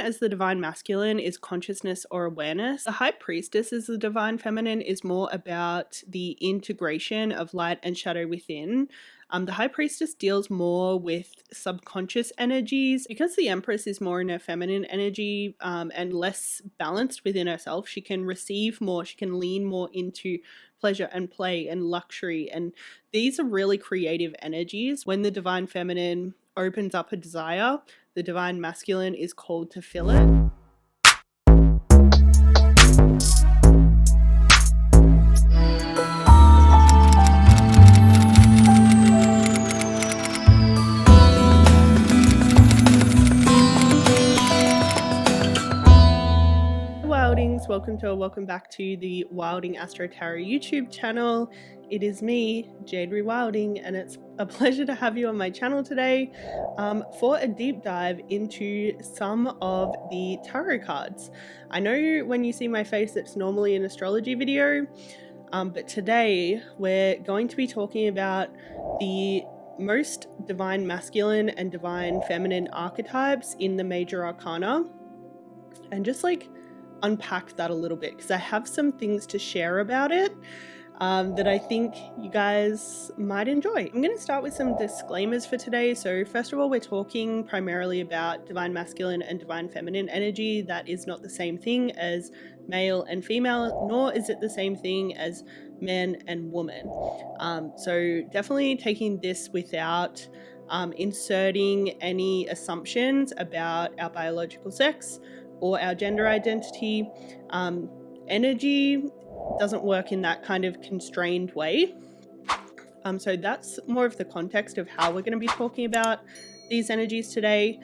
as the divine masculine is consciousness or awareness. The High Priestess as the divine feminine is more about the integration of light and shadow within. The High Priestess deals more with subconscious energies. Because the Empress is more in her feminine energy and less balanced within herself, she can receive more, she can lean more into pleasure and play and luxury, and these are really creative energies. When the divine feminine opens up a desire, the divine masculine is called to fill it. Wildings, welcome back to the Wilding Astro Tarot YouTube channel. It is me, Jade Rewilding, and it's a pleasure to have you on my channel today for a deep dive into some of the tarot cards. I know when you see my face it's normally an astrology video, but today we're going to be talking about the most divine masculine and divine feminine archetypes in the major arcana, and just like unpack that a little bit because I have some things to share about it that I think you guys might enjoy. I'm going to start with some disclaimers for today. So first of all, we're talking primarily about divine masculine and divine feminine energy. That is not the same thing as male and female, nor is it the same thing as man and woman. So definitely taking this without inserting any assumptions about our biological sex or our gender identity. Energy doesn't work in that kind of constrained way. So that's more of the context of how we're going to be talking about these energies today.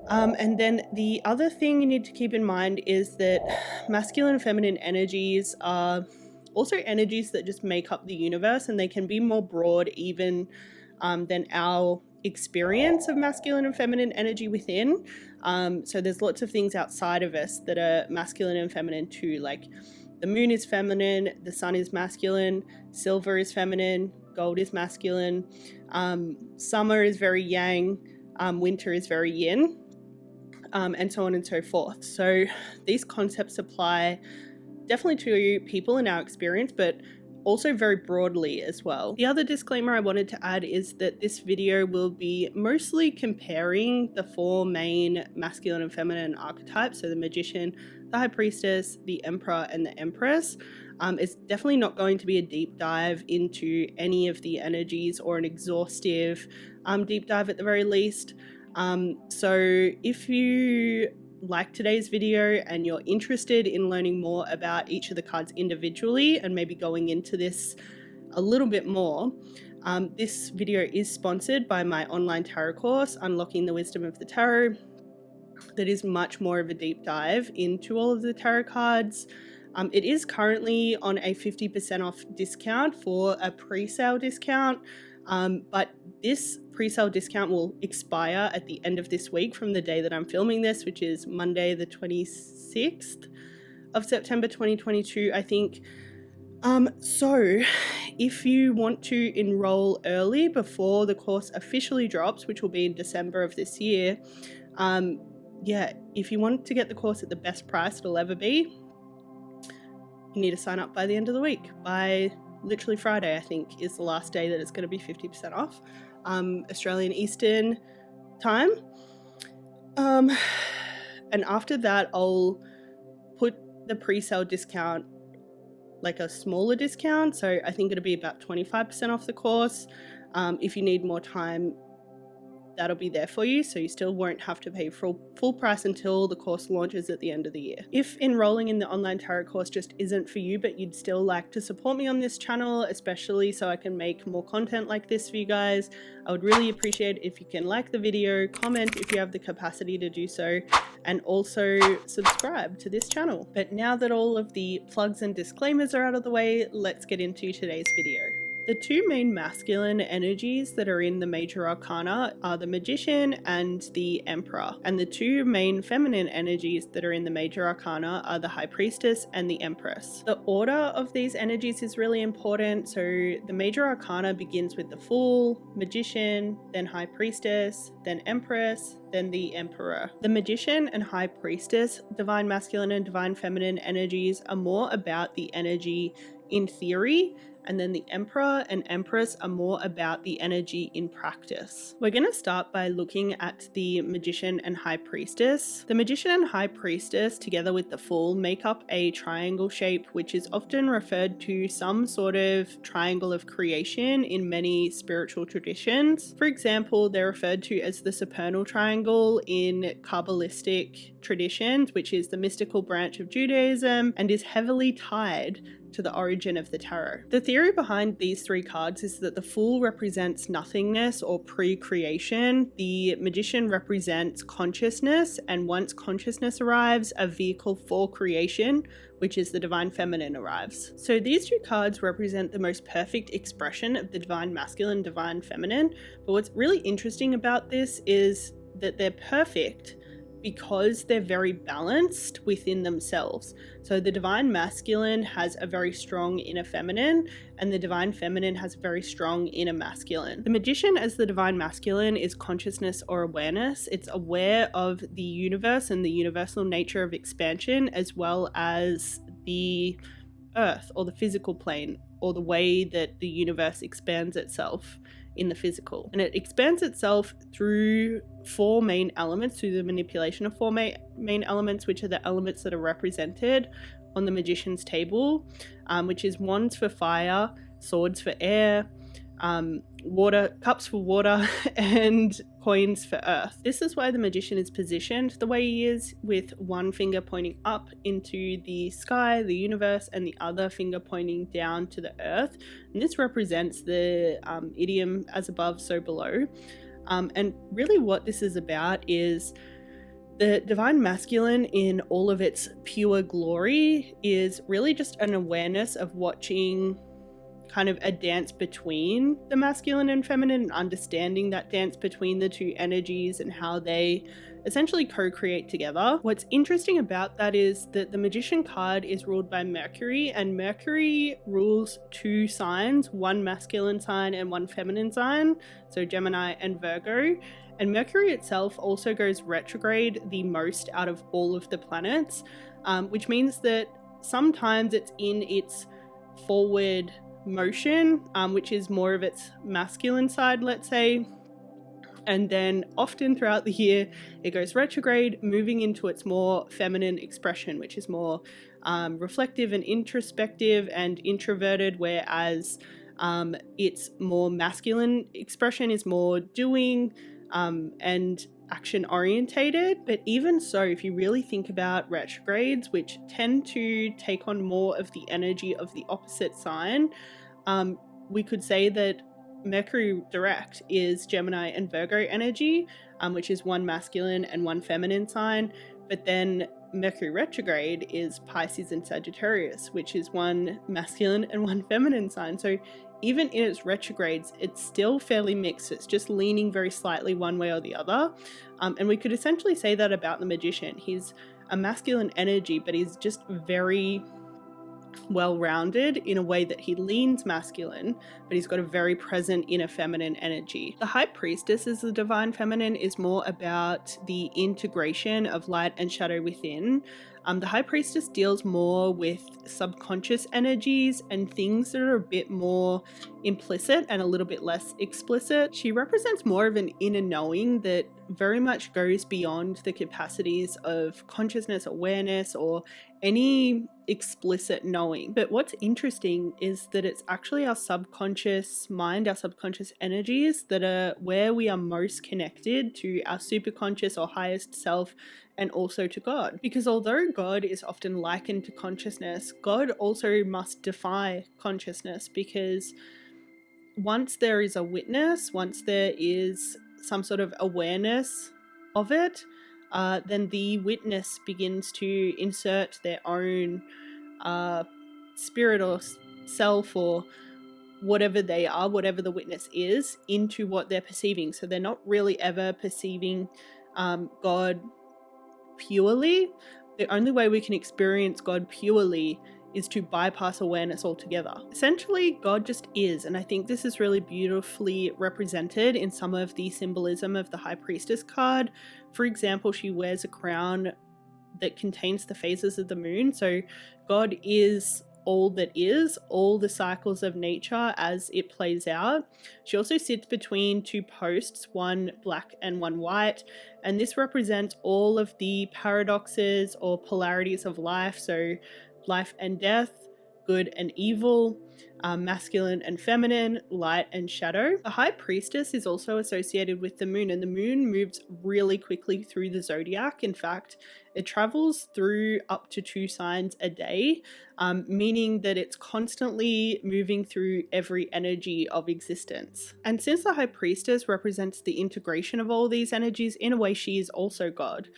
And then the other thing you need to keep in mind is that masculine and feminine energies are also energies that just make up the universe, and they can be more broad even than our experience of masculine and feminine energy within. So there's lots of things outside of us that are masculine and feminine too, like the moon is feminine, the sun is masculine, silver is feminine, gold is masculine, summer is very yang, winter is very yin, and so on and so forth. So these concepts apply definitely to people in our experience, but also very broadly as well. The other disclaimer I wanted to add is that this video will be mostly comparing the four main masculine and feminine archetypes, so the Magician, the High Priestess, the Emperor, and the Empress. It's definitely not going to be a deep dive into any of the energies or an exhaustive deep dive at the very least. So if you like today's video and you're interested in learning more about each of the cards individually and maybe going into this a little bit more, this video is sponsored by my online tarot course, Unlocking the Wisdom of the Tarot. That is much more of a deep dive into all of the tarot cards. It is currently on a 50% off discount for a pre-sale discount, but this pre-sale discount will expire at the end of this week from the day that I'm filming this, which is Monday the 26th of September 2022, I think. So if you want to enroll early before the course officially drops, which will be in December of this year, if you want to get the course at the best price it'll ever be, you need to sign up by the end of the week. By literally Friday, I think, is the last day that it's going to be 50% off, Australian Eastern time. And after that, I'll put the pre-sale discount like a smaller discount. So I think it'll be about 25% off the course. If you need more time, that'll be there for you, so you still won't have to pay full price until the course launches at the end of the year. If enrolling in the online tarot course just isn't for you, but you'd still like to support me on this channel, especially so I can make more content like this for you guys, I would really appreciate if you can like the video, comment if you have the capacity to do so, and also subscribe to this channel. But now that all of the plugs and disclaimers are out of the way, let's get into today's video. The two main masculine energies that are in the major arcana are the Magician and the Emperor, and the two main feminine energies that are in the major arcana are the High Priestess and the Empress. The order of these energies is really important. So the major arcana begins with the Fool, Magician, then High Priestess, then Empress, then the Emperor. The Magician and High Priestess, divine masculine and divine feminine energies, are more about the energy in theory, and then the Emperor and Empress are more about the energy in practice. We're going to start by looking at the Magician and High Priestess. The Magician and High Priestess, together with the Fool, make up a triangle shape, which is often referred to some sort of triangle of creation in many spiritual traditions. For example, they're referred to as the supernal triangle in Kabbalistic traditions, which is the mystical branch of Judaism and is heavily tied to the origin of the tarot. The theory behind these three cards is that the Fool represents nothingness or pre-creation, the Magician represents consciousness, and once consciousness arrives, a vehicle for creation, which is the divine feminine, arrives. So these two cards represent the most perfect expression of the divine masculine, divine feminine, but what's really interesting about this is that they're perfect because they're very balanced within themselves. So the divine masculine has a very strong inner feminine, and the divine feminine has a very strong inner masculine. The Magician as the divine masculine is consciousness or awareness. It's aware of the universe and the universal nature of expansion, as well as the earth or the physical plane, or the way that the universe expands itself in the physical. And it expands itself through four main elements, through the manipulation of four main elements, which are the elements that are represented on the Magician's table, which is wands for fire, swords for air, cups for water, and coins for earth. This is why the Magician is positioned the way he is, with one finger pointing up into the sky, the universe, and the other finger pointing down to the earth. And this represents the idiom as above, so below. And really what this is about is the divine masculine in all of its pure glory is really just an awareness of watching kind of a dance between the masculine and feminine, and understanding that dance between the two energies and how they essentially co-create together. What's interesting about that is that the Magician card is ruled by Mercury, and Mercury rules two signs, one masculine sign and one feminine sign, so Gemini and Virgo. And Mercury itself also goes retrograde the most out of all of the planets, which means that sometimes it's in its forward motion, which is more of its masculine side, let's say, and then often throughout the year it goes retrograde, moving into its more feminine expression, which is more reflective and introspective and introverted, whereas its more masculine expression is more doing and action orientated. But even so, if you really think about retrogrades, which tend to take on more of the energy of the opposite sign, we could say that Mercury direct is Gemini and Virgo energy, which is one masculine and one feminine sign, but then Mercury retrograde is Pisces and Sagittarius, which is one masculine and one feminine sign. So even in its retrogrades, it's still fairly mixed. It's just leaning very slightly one way or the other. And we could essentially say that about the Magician. He's a masculine energy, but he's just very well-rounded in a way that he leans masculine, but he's got a very present inner feminine energy. The High Priestess as the divine feminine is more about the integration of light and shadow within. The High Priestess deals more with subconscious energies and things that are a bit more implicit and a little bit less explicit. She represents more of an inner knowing that very much goes beyond the capacities of consciousness, awareness, or any explicit knowing. But what's interesting is that it's actually our subconscious mind, our subconscious energies that are where we are most connected to our superconscious or highest self, and also to God. Because although God is often likened to consciousness, God also must defy consciousness, because once there is a witness, once there is some sort of awareness of it, then the witness begins to insert their own spirit or self or whatever they are, whatever the witness is, into what they're perceiving. So they're not really ever perceiving God purely. The only way we can experience God purely is to bypass awareness altogether. Essentially, God just is, and I think this is really beautifully represented in some of the symbolism of the High Priestess card. For example, she wears a crown that contains the phases of the moon, so God is all that is, all the cycles of nature as it plays out. She also sits between two posts, one black and one white, and this represents all of the paradoxes or polarities of life, so life and death, good and evil, masculine and feminine, light and shadow. The High Priestess is also associated with the moon, and the moon moves really quickly through the zodiac. In fact, it travels through up to 2 signs a day, meaning that it's constantly moving through every energy of existence. And since the High Priestess represents the integration of all these energies, in a way she is also God.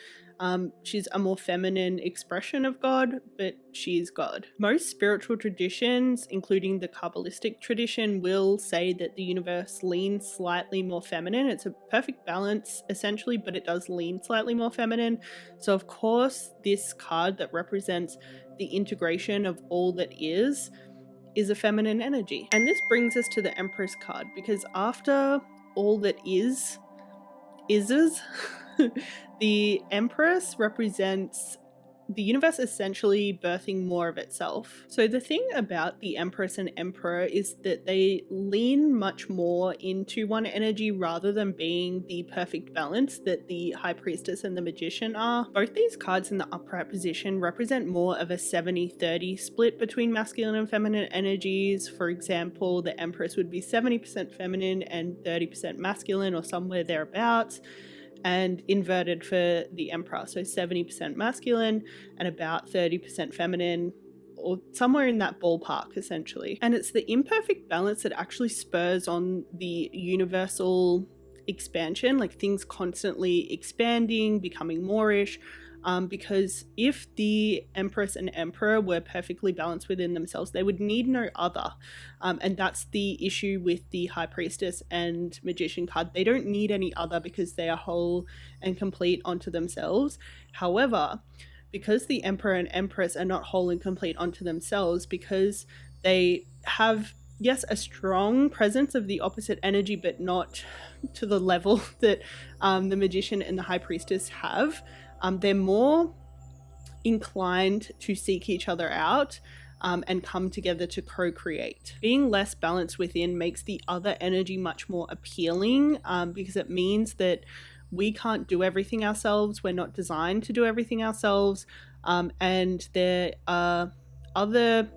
She's a more feminine expression of God, but she is God. Most spiritual traditions, including the Kabbalistic tradition, will say that the universe leans slightly more feminine. It's a perfect balance, essentially, but it does lean slightly more feminine. So of course, this card that represents the integration of all that is a feminine energy. And this brings us to the Empress card, because after all that is the Empress represents the universe essentially birthing more of itself. So the thing about the Empress and Emperor is that they lean much more into one energy rather than being the perfect balance that the High Priestess and the Magician are. Both these cards in the upright position represent more of a 70-30 split between masculine and feminine energies. For example, the Empress would be 70% feminine and 30% masculine, or somewhere thereabouts, and inverted for the Emperor, so 70% masculine and about 30% feminine, or somewhere in that ballpark essentially. And it's the imperfect balance that actually spurs on the universal expansion, like things constantly expanding, becoming moreish, because if the Empress and Emperor were perfectly balanced within themselves, they would need no other. And that's the issue with the High Priestess and Magician card. They don't need any other because they are whole and complete onto themselves. However, because the Emperor and Empress are not whole and complete onto themselves, because they have, yes, a strong presence of the opposite energy, but not to the level that the Magician and the High Priestess have, they're more inclined to seek each other out and come together to co-create. Being less balanced within makes the other energy much more appealing, because it means that we can't do everything ourselves. We're not designed to do everything ourselves. And there are other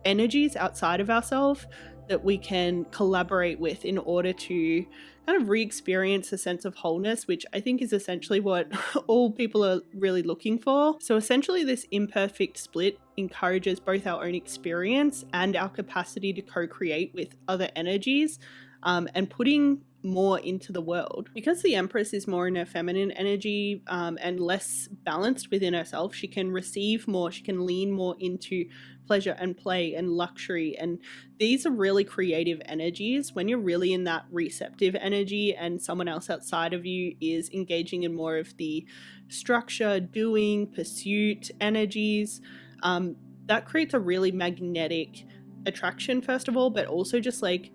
energies outside of ourselves that we can collaborate with in order to kind of re-experience a sense of wholeness, which I think is essentially what all people are really looking for. So essentially this imperfect split encourages both our own experience and our capacity to co-create with other energies, and putting more into the world. Because the Empress is more in her feminine energy and less balanced within herself, she can receive more, she can lean more into pleasure and play and luxury, and these are really creative energies. When you're really in that receptive energy and someone else outside of you is engaging in more of the structure, doing, pursuit energies, that creates a really magnetic attraction, first of all, but also just like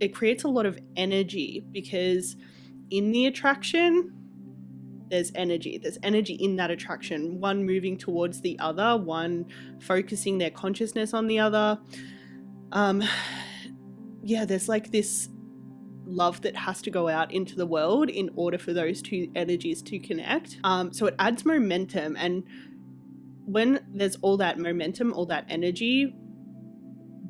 it creates a lot of energy, because in the attraction there's energy in that attraction, one moving towards the other, one focusing their consciousness on the other. There's like this love that has to go out into the world in order for those two energies to connect. So it adds momentum, and when there's all that momentum, all that energy,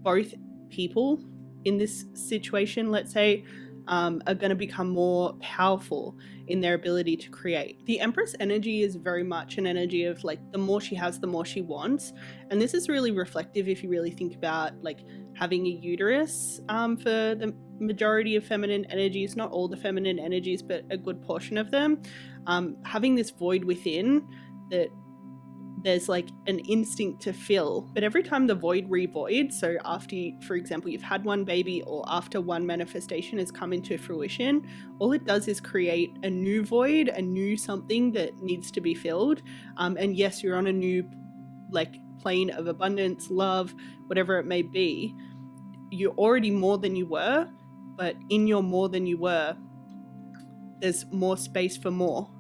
both people in this situation, let's say, are going to become more powerful in their ability to create. The Empress energy is very much an energy of like, the more she has, the more she wants. And this is really reflective if you really think about like having a uterus for the majority of feminine energies, not all the feminine energies, but a good portion of them. Having this void within that there's like an instinct to fill. But every time the void revoids, so after you, for example, you've had one baby or after one manifestation has come into fruition, all it does is create a new void, a new something that needs to be filled. And yes, you're on a new like plane of abundance, love, whatever it may be. You're already more than you were, but in your more than you were, there's more space for more.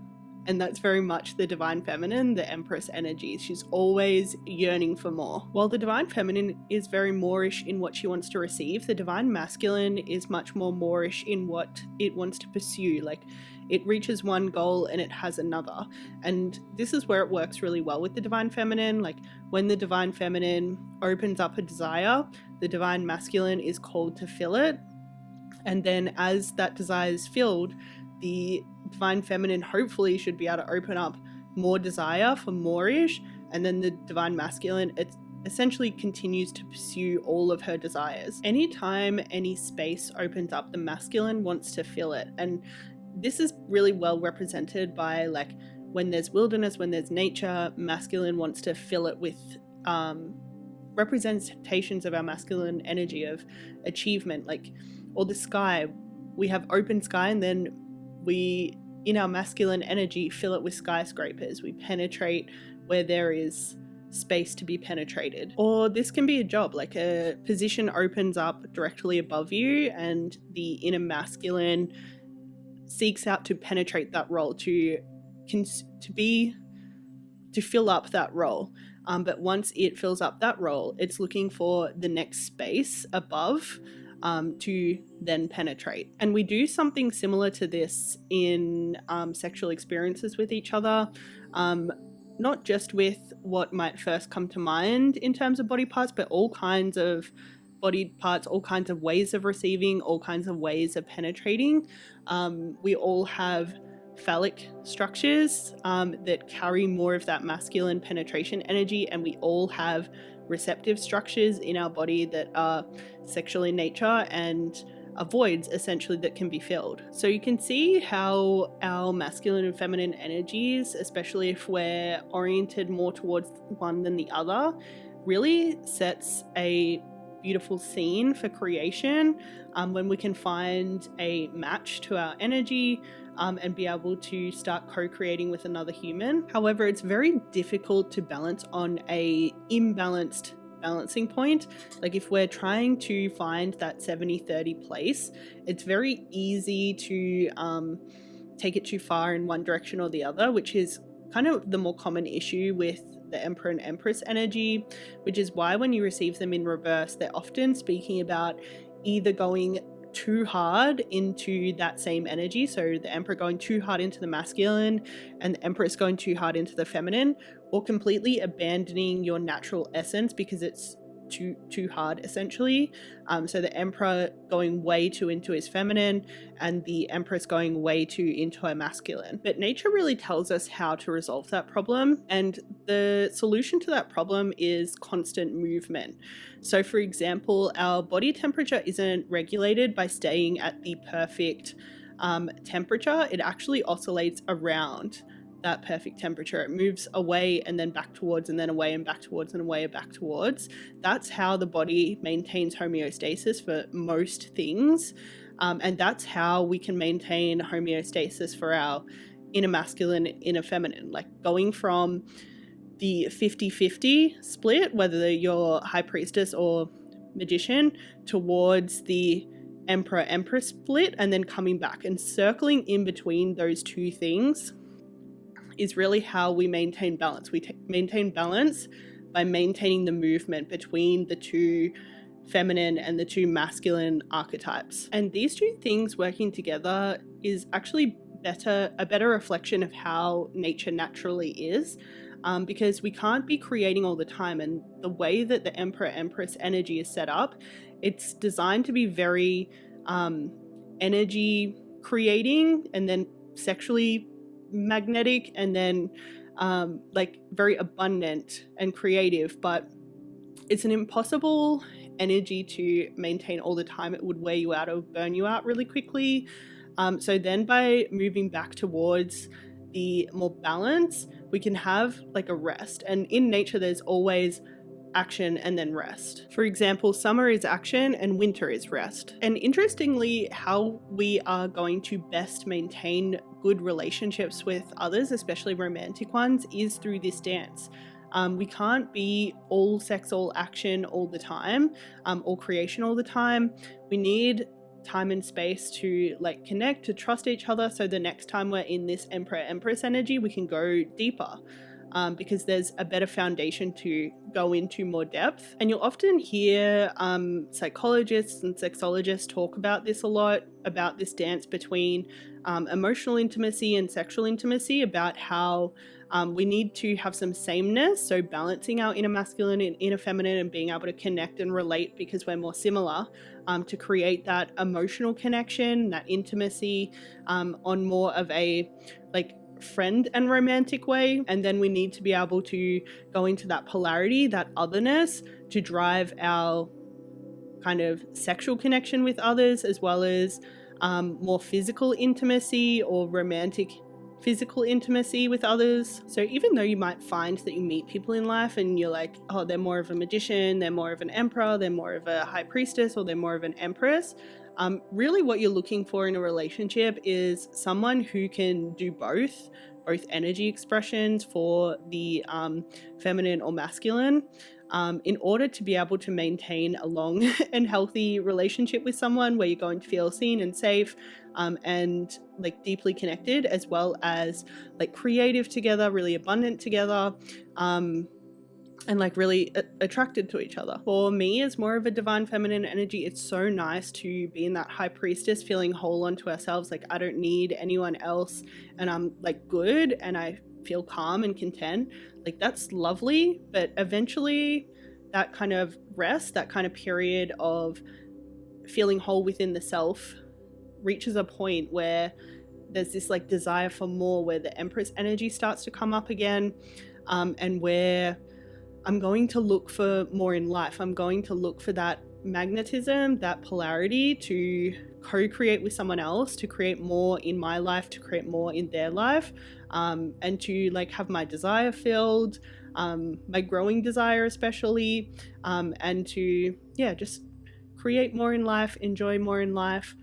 And that's very much the divine feminine, the Empress energy. She's always yearning for more. While the divine feminine is very Moorish in what she wants to receive, the divine masculine is much more Moorish in what it wants to pursue. Like, it reaches one goal and it has another. And this is where it works really well with the divine feminine. Like, when the divine feminine opens up a desire, the divine masculine is called to fill it. And then as that desire is filled, the divine feminine hopefully should be able to open up more desire for Moorish, and then the divine masculine, it essentially continues to pursue all of her desires. Anytime any space opens up, the masculine wants to fill it. And this is really well represented by, like, when there's wilderness, when there's nature, masculine wants to fill it with representations of our masculine energy of achievement. Like, or the sky, we have open sky, and then we, in our masculine energy, fill it with skyscrapers. We penetrate where there is space to be penetrated. Or this can be a job, like a position opens up directly above you and the inner masculine seeks out to penetrate that role, to fill up that role. But once it fills up that role, it's looking for the next space above to then penetrate. And we do something similar to this in sexual experiences with each other, not just with what might first come to mind in terms of body parts, but all kinds of body parts, all kinds of ways of receiving, all kinds of ways of penetrating. We all have phallic structures that carry more of that masculine penetration energy, and we all have receptive structures in our body that are sexual in nature and are voids essentially that can be filled. So you can see how our masculine and feminine energies, especially if we're oriented more towards one than the other, really sets a beautiful scene for creation when we can find a match to our energy and be able to start co-creating with another human. However, it's very difficult to balance on a imbalanced balancing point. Like, if we're trying to find that 70-30 place, it's very easy to take it too far in one direction or the other, which is kind of the more common issue with the Emperor and Empress energy, which is why when you receive them in reverse, they're often speaking about either going too hard into that same energy, so the Emperor going too hard into the masculine and the Empress going too hard into the feminine, or completely abandoning your natural essence because it's too hard essentially. So the Emperor going way too into his feminine and the Empress going way too into her masculine. But nature really tells us how to resolve that problem, and the solution to that problem is constant movement. So for example, our body temperature isn't regulated by staying at the perfect temperature. It actually oscillates around that perfect temperature. It moves away and then back towards, and then away and back towards, and away and back towards. That's how the body maintains homeostasis for most things. And that's how we can maintain homeostasis for our inner masculine, inner feminine. Like, going from the 50-50 split, whether you're High Priestess or Magician, towards the Emperor Empress split, and then coming back and circling in between those two things is really how we maintain balance. We maintain balance by maintaining the movement between the two feminine and the two masculine archetypes. And these two things working together is actually a better reflection of how nature naturally is, because we can't be creating all the time. And the way that the Emperor Empress energy is set up, it's designed to be very energy creating and then sexually magnetic, and then like very abundant and creative, but it's an impossible energy to maintain all the time. It would wear you out or burn you out really quickly. So then by moving back towards the more balance, we can have like a rest. And in nature, there's always action and then rest. For example, summer is action and winter is rest. And interestingly, how we are going to best maintain good relationships with others, especially romantic ones, is through this dance. We can't be all sex, all action all the time, all creation all the time. We need time and space to like connect, to trust each other, so the next time we're in this Empress energy, we can go deeper. Because there's a better foundation to go into more depth. And you'll often hear psychologists and sexologists talk about this a lot, about this dance between emotional intimacy and sexual intimacy, about how we need to have some sameness, so balancing our inner masculine and inner feminine and being able to connect and relate because we're more similar, to create that emotional connection, that intimacy on more of a like friend and romantic way. And then we need to be able to go into that polarity, that otherness, to drive our kind of sexual connection with others, as well as more physical intimacy or romantic physical intimacy with others. So even though you might find that you meet people in life and you're like, oh, they're more of a magician, they're more of an emperor, they're more of a high priestess, or they're more of an empress, really what you're looking for in a relationship is someone who can do both energy expressions for the feminine or masculine, in order to be able to maintain a long and healthy relationship with someone where you're going to feel seen and safe, and like deeply connected, as well as like creative together, really abundant together, and like really attracted to each other. For me, as more of a divine feminine energy, it's so nice to be in that high priestess, feeling whole onto ourselves. Like I don't need anyone else, and I'm like good and I feel calm and content. Like that's lovely, but eventually that kind of rest, that kind of period of feeling whole within the self reaches a point where there's this like desire for more, where the Empress energy starts to come up again, and where I'm going to look for more in life. I'm going to look for that magnetism, that polarity, to co-create with someone else, to create more in my life, to create more in their life, and to like have my desire filled, my growing desire especially, and to just create more in life, enjoy more in life.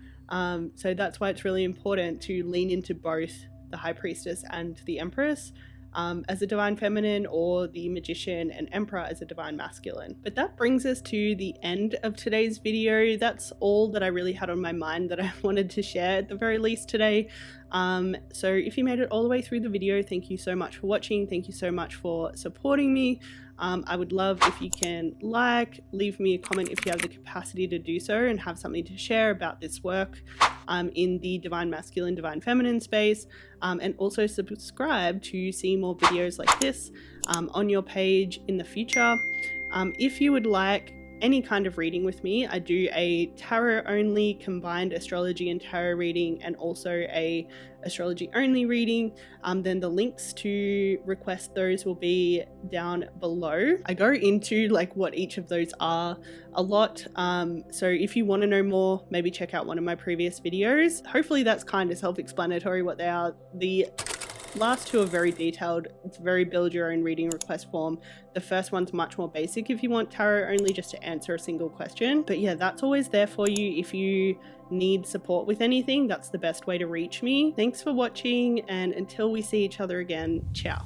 So that's why it's really important to lean into both the High Priestess and the Empress as a divine feminine, or the Magician and Emperor as a divine masculine. But that brings us to the end of today's video. That's all that I really had on my mind that I wanted to share at the very least today. So if you made it all the way through the video, thank you so much for watching. Thank you so much for supporting me. I would love if you can leave me a comment if you have the capacity to do so and have something to share about this work in the divine masculine, divine feminine space, and also subscribe to see more videos like this on your page in the future. If you would like any kind of reading with me, I do a tarot only combined astrology and tarot reading, and also a astrology only reading. Then the links to request those will be down below. I go into like what each of those are a lot, so if you want to know more, maybe check out one of my previous videos. Hopefully that's kind of self-explanatory what they are. The last two are very detailed. It's very build your own reading request form. The first one's much more basic if you want tarot only, just to answer a single question. But yeah, that's always there for you. If you need support with anything, that's the best way to reach me. Thanks for watching, and until we see each other again, ciao.